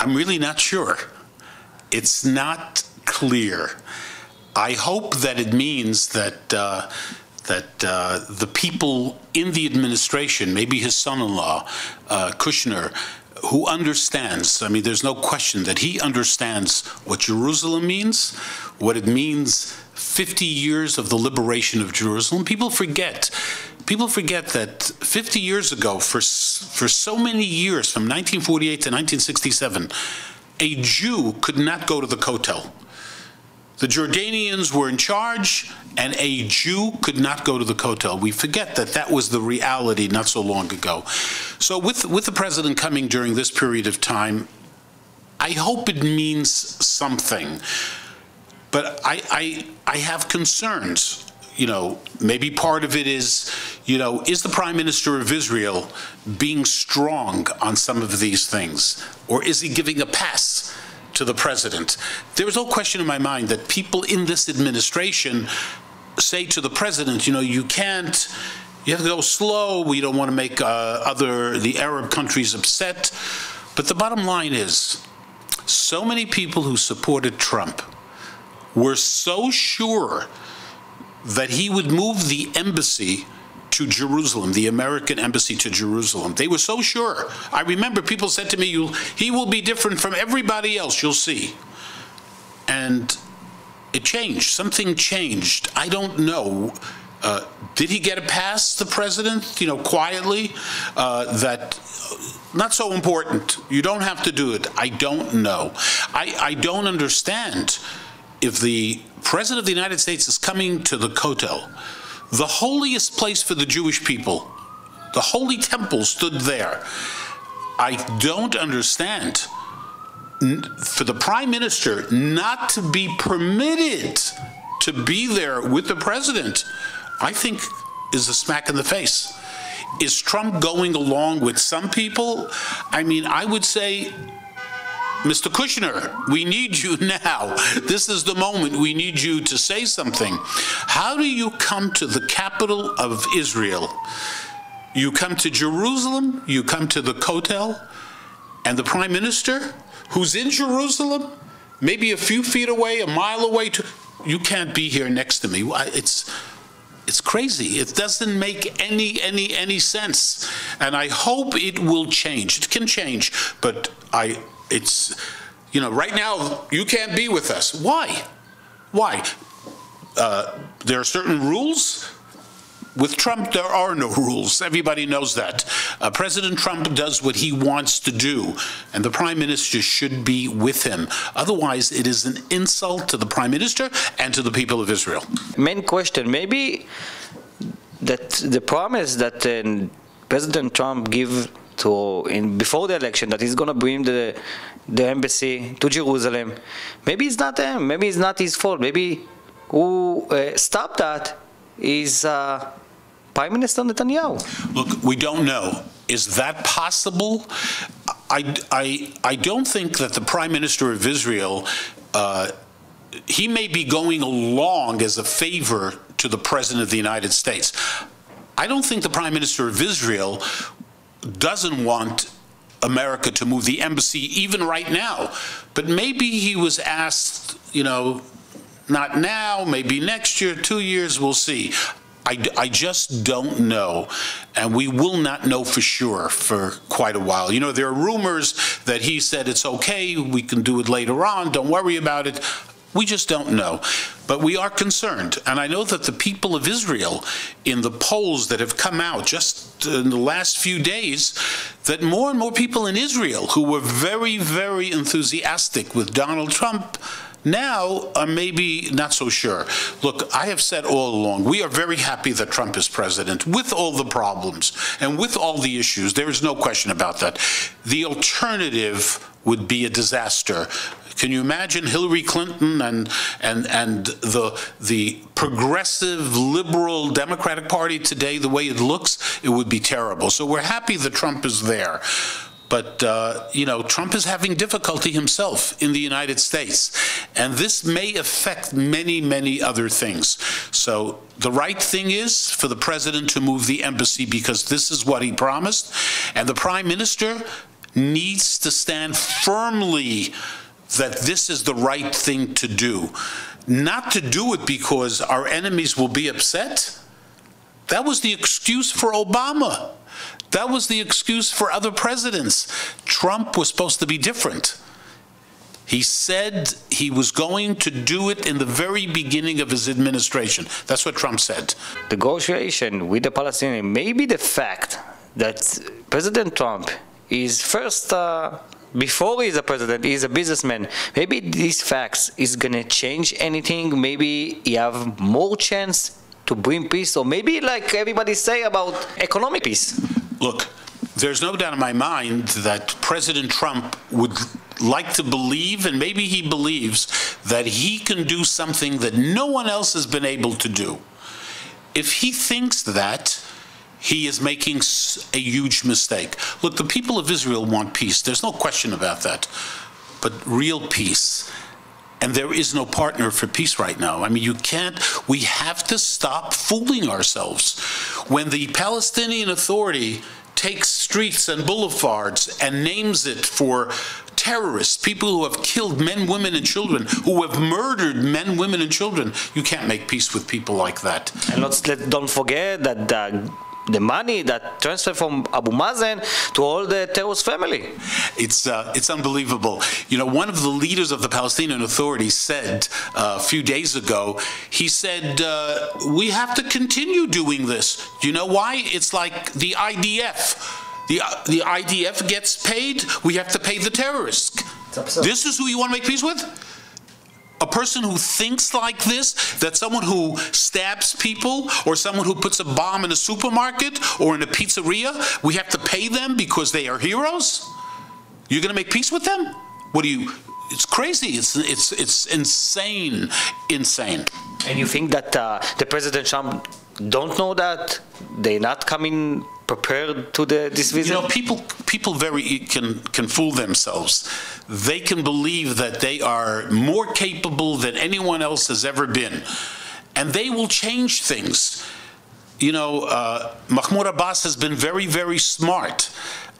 I'm really not sure. It's not clear. I hope that it means that the people in the administration, maybe his son-in-law, Kushner, who understands, I mean, there's no question that he understands what Jerusalem means, what it means 50 years of the liberation of Jerusalem. People forget that 50 years ago, for so many years, from 1948 to 1967, a Jew could not go to the Kotel. The Jordanians were in charge, and a Jew could not go to the Kotel. We forget that that was the reality not so long ago. So with the president coming during this period of time, I hope it means something. But I have concerns. You know, maybe part of it is, you know, is the Prime Minister of Israel being strong on some of these things? Or is he giving a pass to the president? There is no question in my mind that people in this administration say to the president, you know, you have to go slow, we don't want to make the Arab countries upset. But the bottom line is, so many people who supported Trump were so sure that he would move the embassy to Jerusalem, the American embassy to Jerusalem. They were so sure. I remember people said to me, he will be different from everybody else, you'll see. And it changed. Something changed. I don't know. Did he get a pass, the president, you know, quietly? That not so important. You don't have to do it. I don't know. I don't understand. If the President of the United States is coming to the Kotel, the holiest place for the Jewish people, the Holy Temple stood there. I don't understand for the Prime Minister not to be permitted to be there with the President, I think is a smack in the face. Is Trump going along with some people? I mean, I would say, Mr. Kushner, we need you now. This is the moment. We need you to say something. How do you come to the capital of Israel? You come to Jerusalem, you come to the Kotel, and the Prime Minister, who's in Jerusalem, maybe a few feet away, a mile away, you can't be here next to me. It's crazy. It doesn't make any sense. And I hope it will change. It can change, but it's, you know, right now, you can't be with us. Why? Why? There are certain rules. With Trump, there are no rules. Everybody knows that. President Trump does what he wants to do, and the Prime Minister should be with him. Otherwise, it is an insult to the Prime Minister and to the people of Israel. Main question, maybe that the promise that President Trump gave before the election, that he's going to bring the embassy to Jerusalem, maybe it's not him, maybe it's not his fault, maybe who stopped that is Prime Minister Netanyahu. Look, we don't know. Is that possible? I don't think that the Prime Minister of Israel, he may be going along as a favor to the President of the United States. I don't think the Prime Minister of Israel doesn't want America to move the embassy even right now. But maybe he was asked, you know, not now, maybe next year, 2 years, we'll see. I just don't know, and we will not know for sure for quite a while. You know, there are rumors that he said it's okay, we can do it later on, don't worry about it. We just don't know. But we are concerned. And I know that the people of Israel, in the polls that have come out just in the last few days, that more and more people in Israel who were very, very enthusiastic with Donald Trump now are maybe not so sure. Look, I have said all along, we are very happy that Trump is president with all the problems and with all the issues. There is no question about that. The alternative would be a disaster. Can you imagine Hillary Clinton and the progressive liberal Democratic Party today, the way it looks? It would be terrible. So we're happy that Trump is there. But, you know, Trump is having difficulty himself in the United States. And this may affect many, many other things. So the right thing is for the president to move the embassy because this is what he promised. And the prime minister, needs to stand firmly that this is the right thing to do. Not to do it because our enemies will be upset. That was the excuse for Obama. That was the excuse for other presidents. Trump was supposed to be different. He said he was going to do it in the very beginning of his administration. That's what Trump said. Negotiation with the Palestinians, maybe the fact that President Trump is first, before he's a president, he's a businessman. Maybe these facts is going to change anything. Maybe he have more chance to bring peace, or maybe like everybody say about economic peace. Look, there's no doubt in my mind that President Trump would like to believe, and maybe he believes, that he can do something that no one else has been able to do. If he thinks that, he is making a huge mistake. Look, the people of Israel want peace. There's no question about that. But real peace. And there is no partner for peace right now. I mean, we have to stop fooling ourselves. When the Palestinian Authority takes streets and boulevards and names it for terrorists, people who have killed men, women, and children, who have murdered men, women, and children, you can't make peace with people like that. And don't forget that the money that transferred from Abu Mazen to all the terrorist family. It's unbelievable. You know, one of the leaders of the Palestinian Authority said a few days ago, he said, we have to continue doing this. Do you know why? It's like the IDF. The IDF gets paid, we have to pay the terrorists. This is who you want to make peace with? A person who thinks like this, that someone who stabs people or someone who puts a bomb in a supermarket or in a pizzeria, we have to pay them because they are heroes? You're going to make peace with them? What do you... It's crazy. It's insane. Insane. And you think that the President Trump don't know that? They're not coming prepared to this visit? You know, people very can fool themselves. They can believe that they are more capable than anyone else has ever been. And they will change things. You know, Mahmoud Abbas has been very, very smart.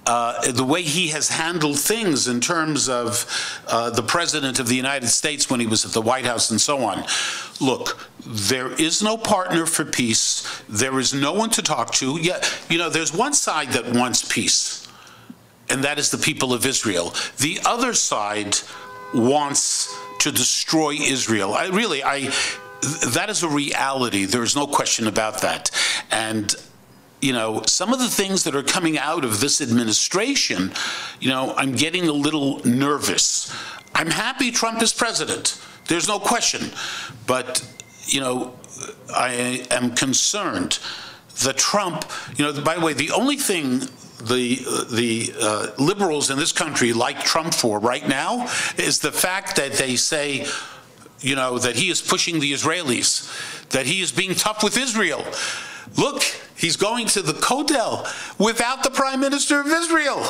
The way he has handled things in terms of the President of the United States when he was at the White House and so on. Look, there is no partner for peace. There is no one to talk to. Yeah, you know, there's one side that wants peace, and that is the people of Israel. The other side wants to destroy Israel. That is a reality. There is no question about that. And you know, some of the things that are coming out of this administration, you know, I'm getting a little nervous. I'm happy Trump is president. There's no question. But, you know, I am concerned that Trump, you know, by the way, the only thing the liberals in this country like Trump for right now is the fact that they say, you know, that he is pushing the Israelis, that he is being tough with Israel. Look, he's going to the Kotel without the Prime Minister of Israel.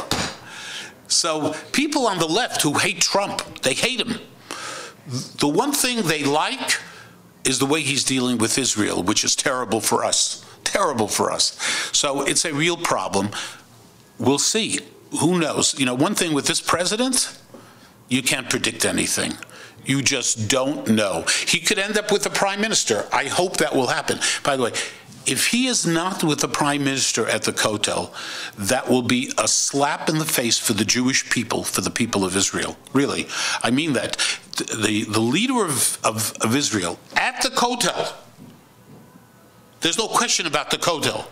So people on the left who hate Trump, they hate him. The one thing they like is the way he's dealing with Israel, which is terrible for us. Terrible for us. So it's a real problem. We'll see. Who knows? You know, one thing with this president, you can't predict anything. You just don't know. He could end up with a prime minister. I hope that will happen. By the way, if he is not with the prime minister at the Kotel, that will be a slap in the face for the Jewish people, for the people of Israel. Really. I mean that. The leader of Israel at the Kotel, there's no question about the Kotel,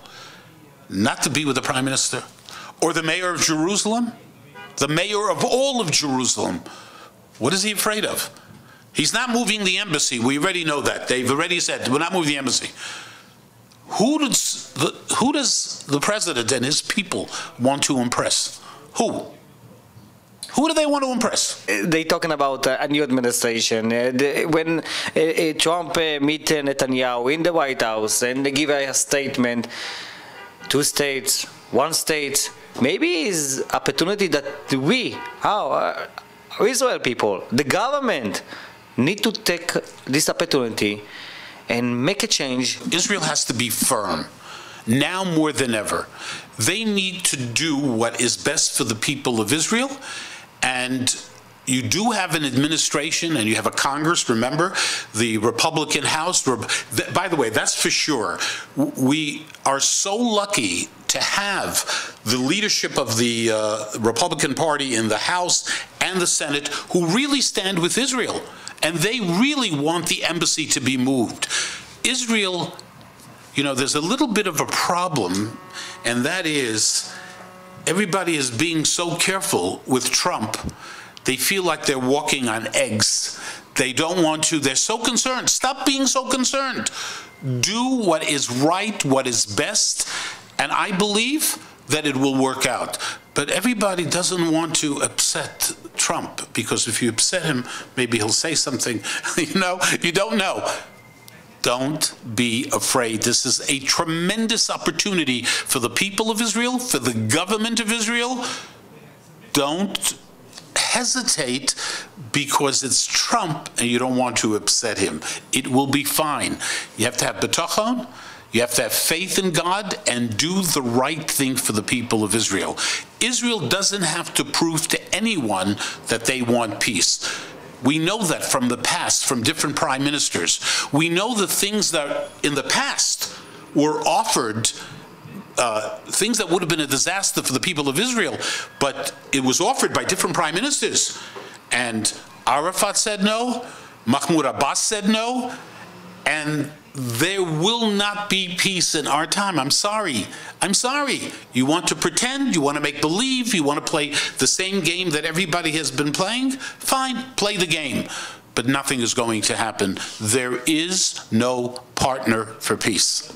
not to be with the prime minister. Or the mayor of Jerusalem, the mayor of all of Jerusalem. What is he afraid of? He's not moving the embassy. We already know that. They've already said, we're not moving the embassy. Who does the president and his people want to impress? Who? Who do they want to impress? They're talking about a new administration. When Trump meet Netanyahu in the White House and they give a statement, 2 states, 1 state, maybe is opportunity that we, Israel people, the government, need to take this opportunity and make a change. Israel has to be firm. now more than ever. They need to do what is best for the people of Israel, and you do have an administration and you have a Congress, remember, the Republican House. By the way, that's for sure. We are so lucky to have the leadership of the Republican Party in the House and the Senate who really stand with Israel, and they really want the embassy to be moved. Israel, you know, there's a little bit of a problem, and that is everybody is being so careful with Trump. They feel like they're walking on eggs. They don't want to. They're so concerned. Stop being so concerned. Do what is right, what is best, and I believe that it will work out. But everybody doesn't want to upset Trump, because if you upset him, maybe he'll say something. You know, you don't know. Don't be afraid. This is a tremendous opportunity for the people of Israel, for the government of Israel. Don't hesitate because it's Trump and you don't want to upset him. It will be fine. You have to have bitachon, you have to have faith in God, and do the right thing for the people of Israel. Israel doesn't have to prove to anyone that they want peace. We know that from the past, from different prime ministers. We know the things that in the past were offered, things that would have been a disaster for the people of Israel, but it was offered by different prime ministers. And Arafat said no, Mahmoud Abbas said no, and there will not be peace in our time. I'm sorry. I'm sorry. You want to pretend, you want to make believe, you want to play the same game that everybody has been playing? Fine, play the game. But nothing is going to happen. There is no partner for peace.